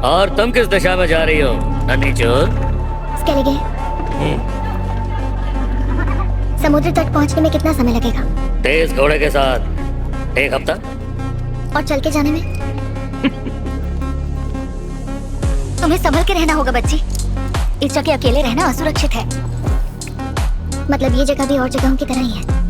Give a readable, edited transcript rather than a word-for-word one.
और तुम किस दिशा में जा रही हो नन्ही चोर? स्केलिगे, समुद्र तट पहुंचने में कितना समय लगेगा? तेज घोड़े के साथ 1 हफ्ता। और चल के जाने में? तुम्हें संभल के रहना होगा बच्ची। इस जगह अकेले रहना असुरक्षित है। मतलब ये जगह भी और जगहों की तरह ही है।